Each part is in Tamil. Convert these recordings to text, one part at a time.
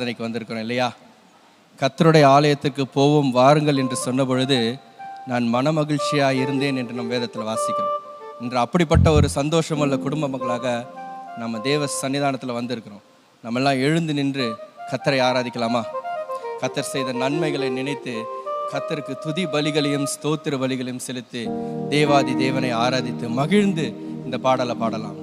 அதனைக்கு வந்திருக்கிறோம் இல்லையா? கர்த்தருடைய ஆலயத்துக்கு போவோம் வாருங்கள் என்று சொன்ன பொழுது நான் மனமகிழ்ச்சியாக இருந்தேன் என்று நம் வேதத்தில் வாசிக்கிறோம். இன்று அப்படிப்பட்ட ஒரு சந்தோஷமுள்ள குடும்ப மக்களாக நம்ம தேவ சன்னிதானத்தில் வந்திருக்கிறோம். நம்மெல்லாம் எழுந்து நின்று கர்த்தரை ஆராதிக்கலாமா? கர்த்தர் செய்த நன்மைகளை நினைத்து கர்த்தருக்கு துதி பலிகளையும் ஸ்தோத்திர பலிகளையும் செலுத்தி தேவாதி தேவனை ஆராதித்து மகிழ்ந்து இந்த பாடலை பாடலாம்.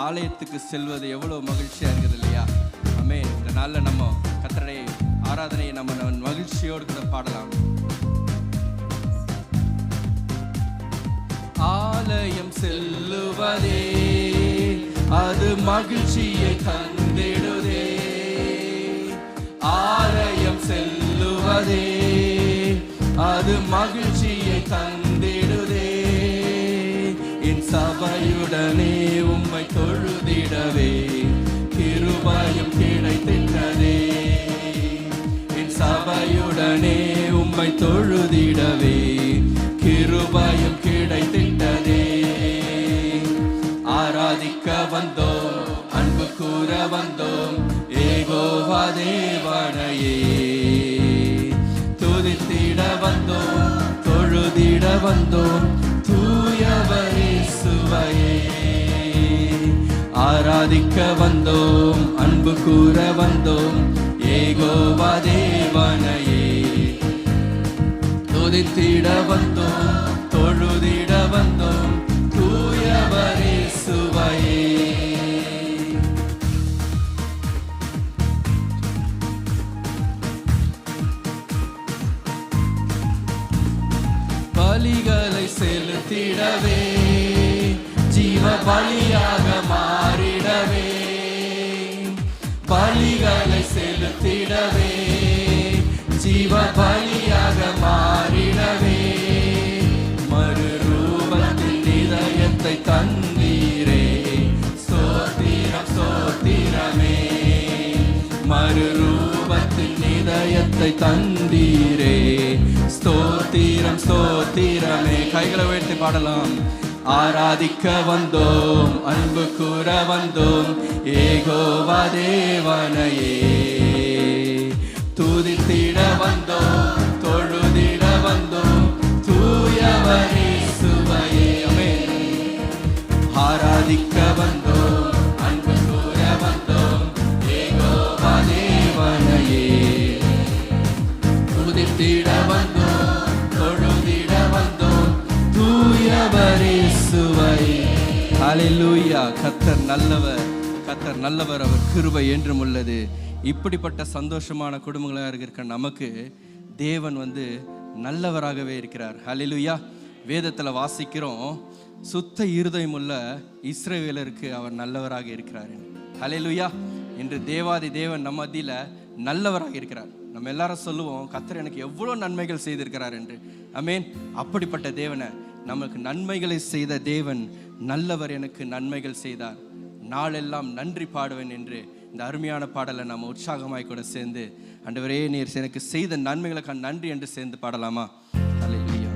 ஆலயத்துக்கு செல்வது எவ்வளவு மகிழ்ச்சியா இருக்குது இல்லையா? ஆமென். இந்த நாள்ல நம்ம கர்த்தருடைய ஆராதனையை நம்ம மகிழ்ச்சியோடு கூட பாடலாம். ஆலயம் செல்லுவதே அது மகிழ்ச்சியை தந்திடுதே. ஆலயம் செல்லுவதே அது மகிழ்ச்சியை தந்திடுதே. என் சபையுடனே உம்மை தொழுதிடவே கிருபையும் கிடைத்திட்டதே. என் சபையுடனே உம்மை தொழுதிடவே கிருபையும் கிடைத்திட்டதே. ஆராதிக்க வந்தோம், அன்பு கூற வந்தோம், யெகோவா தேவனையே. துதித்திட வந்தோம், தொழுதிட வந்தோம், தூயவரே சுவையே. ஆராதிக்க வந்தோம், அன்பு கூற வந்தோம், யெகோவா தேவனையே. துதித்திட வந்தோம், தொழுதிட வந்தோம், தூயவரே சுவையே. பலிகளை செலுத்திடவே ஜீவ பலியாக மாறிடவே. பலிகளை செலுத்திடவே ஜீவ பலியாக மாறிடவே. மறுரூபத்தின் இதயத்தை தந்தீரே, ஸ்தோத்திரம் ஸ்தோத்திரமே. மறுரூபத்தின் இதயத்தை தந்தீரே, ஸ்தோத்திரம் ஸ்தோத்திரமே. கைகளை உயர்த்தி பாடலாம். ஆராதிக்க வந்தோம், அன்பு கூற வந்தோம், யெகோவா தேவனையே. துதித்திட வந்தோம், தொழுதிட வந்தோம், தூயவரே சுவையே. ஆமென். ஆராதிக்க வந்தோம், அன்பு கூற வந்தோம், யெகோவா தேவனையே. துதித்திட வந்தோம், தொழுதிட வந்தோம், தூயவரே சுவையே. ஹல்லேலூயா. கர்த்தர் நல்லவர், கர்த்தர் நல்லவர், அவர் கிருபை என்றும் உள்ளது. இப்படிப்பட்ட சந்தோஷமான குடும்பங்களாக இருக்கிற நமக்கு தேவன் நல்லவராகவே இருக்கிறார். ஹல்லேலூயா. வேதத்தில் வாசிக்கிறோம், சுத்த இருதயம் உள்ள இஸ்ரவேலருக்கு அவர் நல்லவராக இருக்கிறார். ஹல்லேலூயா. இன்று தேவாதி தேவன் நம்ம மத்தியில் நல்லவராக இருக்கிறார். நம்ம எல்லாரும் சொல்லுவோம், கர்த்தர் எனக்கு எவ்வளோ நன்மைகள் செய்திருக்கிறார் என்று. ஆமென். அப்படிப்பட்ட தேவனை, நமக்கு நன்மைகளை செய்த தேவன் நல்லவர், எனக்கு நன்மைகள் செய்தார், நாளெல்லாம் நன்றி பாடுவேன் என்று இந்த அருமையான பாடலை நம்ம உற்சாகமாய் கூட சேர்ந்து, ஆண்டவரே நீர் எனக்கு செய்த நன்மைகளுக்கு நன்றி என்று சேர்ந்து பாடலாமா? அல்லேலூயா.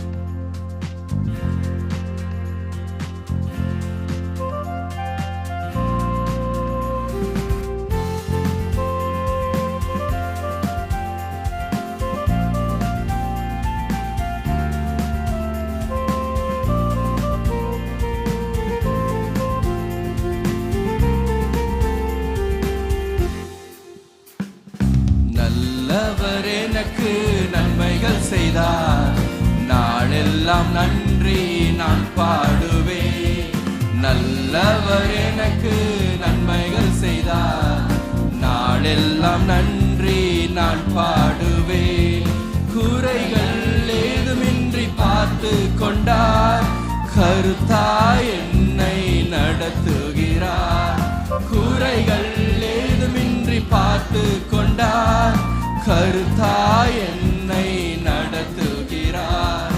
நல்லவர் எனக்கு நன்மைகள் செய்தார், நாளெல்லாம் நன்றி நான் பாடுவேன். நல்லவர் எனக்கு நன்மைகள் செய்தார், நாளெல்லாம் நன்றி நான் பாடுவேன். குறைகள் ஏதுமின்றி பார்த்து கொண்டார், கருத்தாய் என்னை நடத்துகிறார். குறைகள் ஏதுமின்றி பார்த்து கொண்டார், கருத்தாய் என்னை நடத்துகிறார்.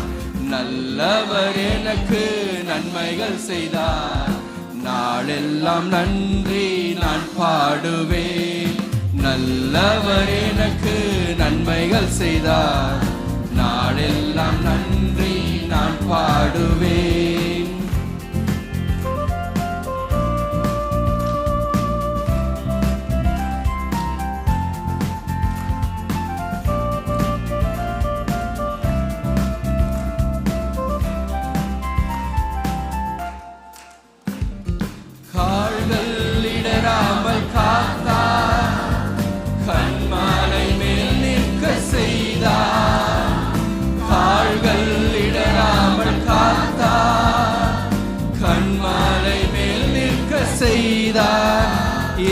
நல்லவர் எனக்கு நன்மைகள் செய்தார், நாளெல்லாம் நன்றி நான் பாடுவேன். நல்லவர் எனக்கு நன்மைகள் செய்தார், நாளெல்லாம் நன்றி நான் பாடுவேன்.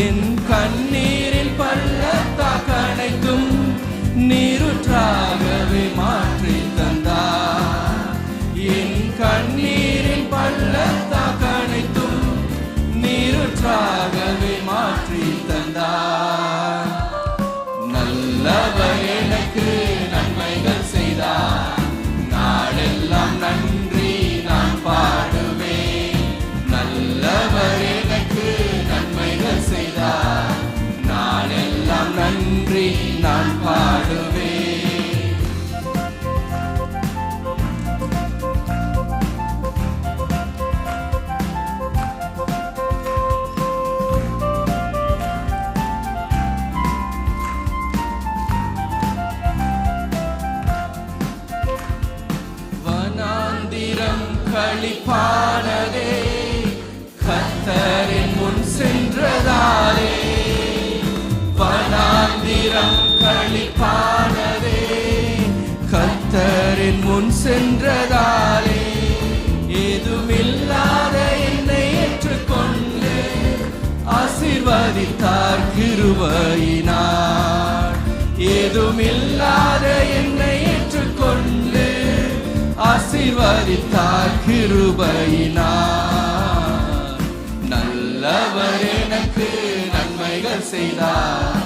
என் கண்ணீரின் பள்ளத்தாக்கு அனைத்தும் நீருற்றாகவே மாற்றி தந்தார். என் கண்ணீரின் பள்ளத்தாக்கு அனைத்தும் நீருற்றாகவே மாற்றி தந்தார். நல்லவர் எனக்கு நன்மைகள் செய்தார், நாளெல்லாம் நன்றி நான் பாடுவேன். நல்லவர் எனக்கு நன்மைகள் செய்தார், நாளெல்லாம் நன்றி நான் பாடுவேன். வனாந்திரம் களிப்பானதே, கர்த்தரின் முன் சென்றதாலே. வனாந்திரம் களிப்பானதே, கர்த்தரின் முன் சென்றதாலே. ஏதுமில்லாத என்னை ஏற்றுக்கொண்டு ஆசீர்வதித்தார் கிருபையினார். ஏதுமில்லாத என்னை ஏற்றுக்கொண்டு ஆசீர்வதித்தார் கிருபையினார். நல்லவர் எனக்கு நன்மைகள் செய்தார்,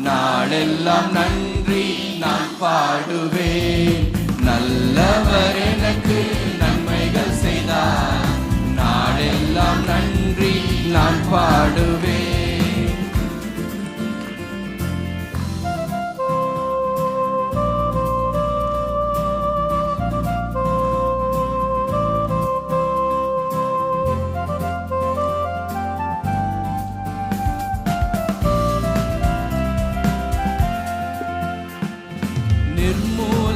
நாளெல்லாம் நன்றி நான் பாடுவேன். நல்லவர் எனக்கு நன்மைகள் செய்தார், நாளெல்லாம் நன்றி நான் பாடுவேன்.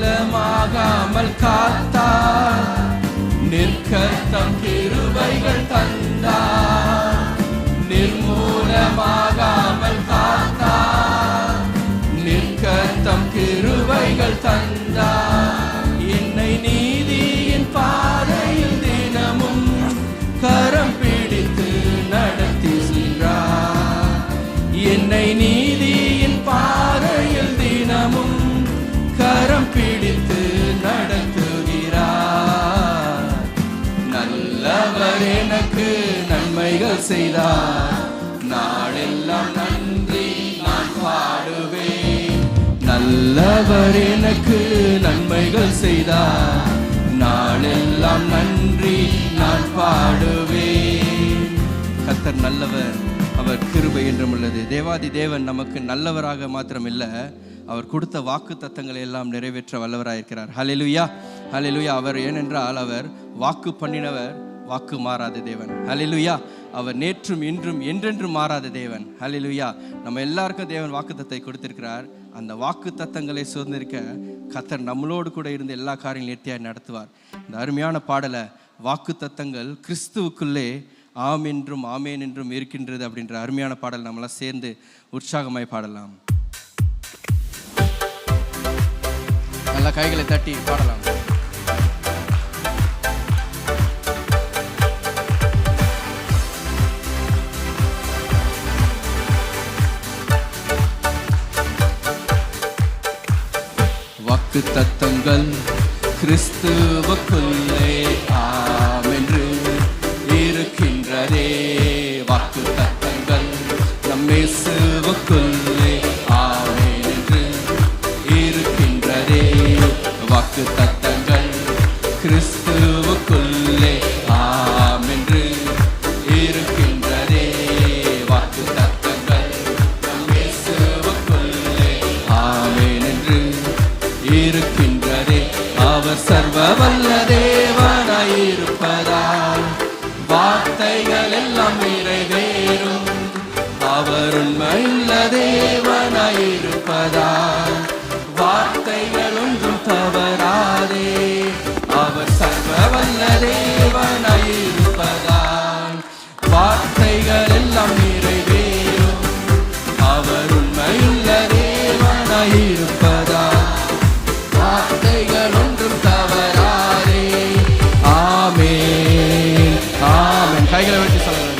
நிர்மூலமாகாமல் காத்தார், நிற்கத்தம் கிருபைகள் தந்தார். நிர்மூலமாகாமல் காத்தார், நிற்கத்தம் கிருபைகள் தந்தார். என்னை நீதியின் பாதையில் தினமும் கரம் பிடித்து நடத்தி சென்றார். என்னை நீதியின் பாதையில் தினமும் கரம் பிடித்து நடத்துகிறார். நல்லவர் எனக்கு நன்மைகள் செய்தார், நாளெல்லாம் நன்றி நான் பாடுவேன். நல்லவர் எனக்கு நன்மைகள் செய்தார், நாளெல்லாம் நன்றி நான் பாடுவேன். கர்த்தர் நல்லவர், அவர் கிருபை என்றும் உள்ளது. தேவாதி தேவன் நமக்கு நல்லவராக மாத்திரம் இல்லை, அவர் கொடுத்த வாக்கு தத்தங்களை எல்லாம் நிறைவேற்ற வல்லவராயிருக்கிறார். ஹல்லேலூயா, ஹல்லேலூயா. அவர் ஏனென்றால் அவர் வாக்கு பண்ணினவர், வாக்கு மாறாத தேவன். ஹல்லேலூயா. அவர் நேற்றும் இன்றும் என்றென்றும் மாறாத தேவன். ஹல்லேலூயா. நம்ம எல்லாருக்கும் தேவன் வாக்கு தத்தத்தை கொடுத்திருக்கிறார். அந்த வாக்கு தத்தங்களை சுதந்திரிக்க கர்த்தர் நம்மளோடு கூட இருந்து எல்லா காரியங்களும் நேர்த்தியாக நடத்துவார். இந்த அருமையான பாடலை, வாக்கு தத்தங்கள் கிறிஸ்துவுக்குள்ளே ஆம் என்றும் ஆமேன் என்றும் இருக்கின்றது அப்படின்ற அருமையான பாடல் நம்மளாம் சேர்ந்து உற்சாகமாய் பாடலாம். நல்ல கைகளை தட்டி பாடலாம். வாக்கு தத்தங்கள் கிறிஸ்துவுக்குள்ளே ஆமென்று இருக்கின்றதே. வாக்கு தத்தங்கள் நம் இயேசுவுக்குள்ளே ஆமென் என்று இருக்கின்றதே. வாக்கு தத்தங்கள் கிறிஸ்துவுக்குள்ளே ஆமென்று இருக்கின்றதே. வாக்கு தத்தங்கள் நம் இயேசுவுக்குள்ளே ஆமென் என்று இருக்கின்றதே. அவர் சர்வ வல்ல தேவனாயிருப்பதால் வார்த்தைகள் எல்லாம் நிறைவேறும். அவர் உண்மையுள்ள தேவனாயிருப்பதால் வார்த்தைகள் ஒன்றும் தவறாதே. அவர் சர்வ வல்ல தேவனாயிருப்பதால் வார்த்தைகள் எல்லாம் நிறைவேறும். அவர் உண்மையுள்ள தேவனாயிருப்பதால் வார்த்தைகள் ஒன்றும் தவறாதே. ஆமென் ஆமென். கைகளை வச்சு சொல்லுங்க.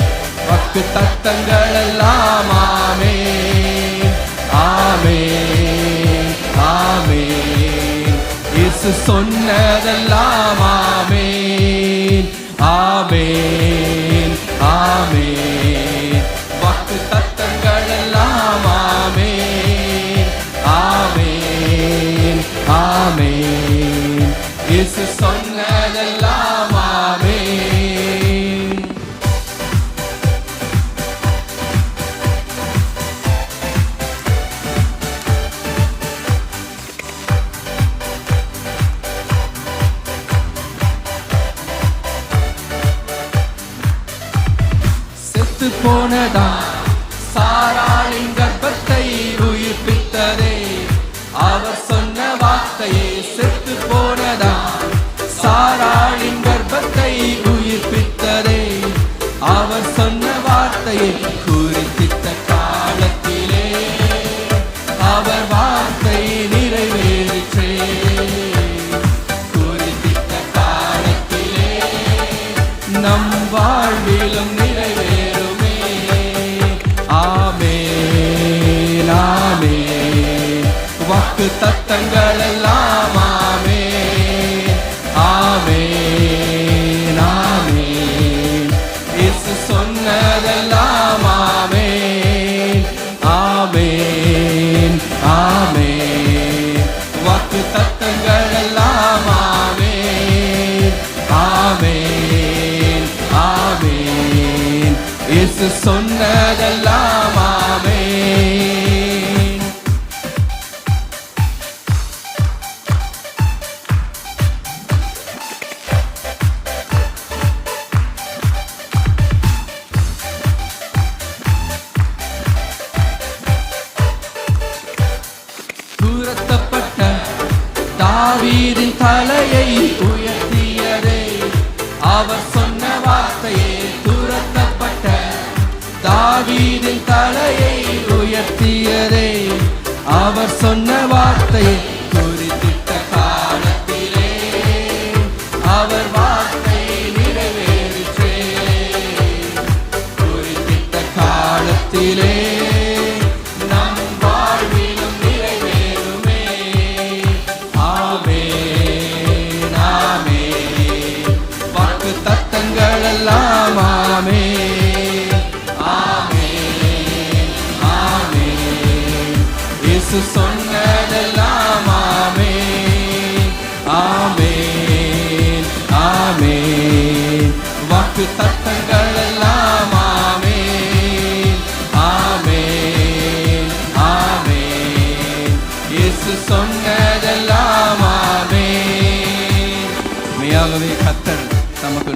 வாக்கு தத்தங்கள் எல்லாம் ஆமென் ஆமென் ஆமென். இயேசு சொன்னதெல்லாம் ஆமென் ஆமென் ஆமென். வாக்கு தத்தங்கள் எல்லாம் ஆமென் ஆமென் ஆமென். இயேசு சொன்னதெல்லாம் ஆமென். செத்து போனதான் சாராளின் கர்ப்பத்தை உயிர்ப்பித்ததே. அவர் சொன்ன வார்த்தையே செத்து போனதான் சாராளின் கர்ப்பத்தை உயிர்ப்பித்ததே. அவர் சொன்ன வார்த்தையை குறித்திட்ட காலத்திலே அவர் வார்த்தை நிறைவேறிற்றே. குறித்திட்ட காலத்திலே நம் வாழ்விலும் நிறைவேறுமே. ஆமென் ஆமென். வாக்கு தத்தங்கள் எல்லாம் ஆமென் ஆமென் ஆமென். இயேசு சொன்னதெல்லாம் ஆமென் ஆமென் ஆமென். வாக்கு தத்தங்கள் எல்லாம் ஆமென் ஆமென் ஆமென். இயேசு சொன்னதெல்லாம் ஆமென். துரத்தப்பட்ட தாவீதின் தலையை உயர்த்தியதே. அவர் சொன்ன வார்த்தையே துரத்தப்பட்ட தாவீதின் தலையை உயர்த்தியதே. அவர் சொன்ன வார்த்தையை குறித்திட்ட காலத்திலே அவர் வார்த்தை நிறைவேறிற்றே. குறித்திட்ட காலத்திலே நம் வாழ்விலும் நிறைவேறுமே. ஆமென் ஆமென். வாக்கு தத்தங்கள் எல்லாம் ஆமென் ஆமென் ஆமென். இயேசு சொன்னதெல்லாம் ஆமென் ஆமென் ஆமென். வாக்கு தத்தங்கள் எல்லாம் ஆமென் ஆமென் ஆமென். இயேசு சொன்னதெல்லாம் ஆமென். மெய்யாகவே கர்த்தர்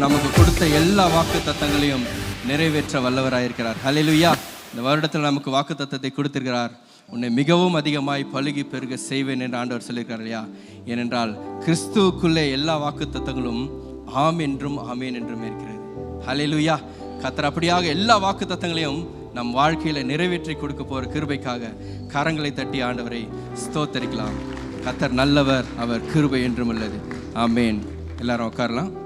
நமக்கு கொடுத்த எல்லா வாக்கு தத்தங்களையும் நிறைவேற்ற வல்லவராயிருக்கிறார். ஹல்லேலூயா. இந்த வருடத்தில் நமக்கு வாக்கு தத்தத்தை கொடுத்திருக்கிறார். உன்னை மிகவும் அதிகமாய் பலுகி பெருக செய்வேன் என்று ஆண்டவர் சொல்லியிருக்கார் இல்லையா? ஏனென்றால் கிறிஸ்துவுக்குள்ளே எல்லா வாக்கு தத்தங்களும் ஆம் என்றும் ஆமேன் என்றும் இருக்கிறது. ஹல்லேலூயா. கர்த்தர் அப்படியாக எல்லா வாக்கு தத்தங்களையும் நம் வாழ்க்கையில நிறைவேற்றி கொடுக்க போற கிருபைக்காக கரங்களை தட்டி ஆண்டவரை ஸ்தோத்தரிக்கலாம். கர்த்தர் நல்லவர், அவர் கிருபை என்றும் உள்ளது. ஆமென். எல்லாரும் உட்காரலாம்.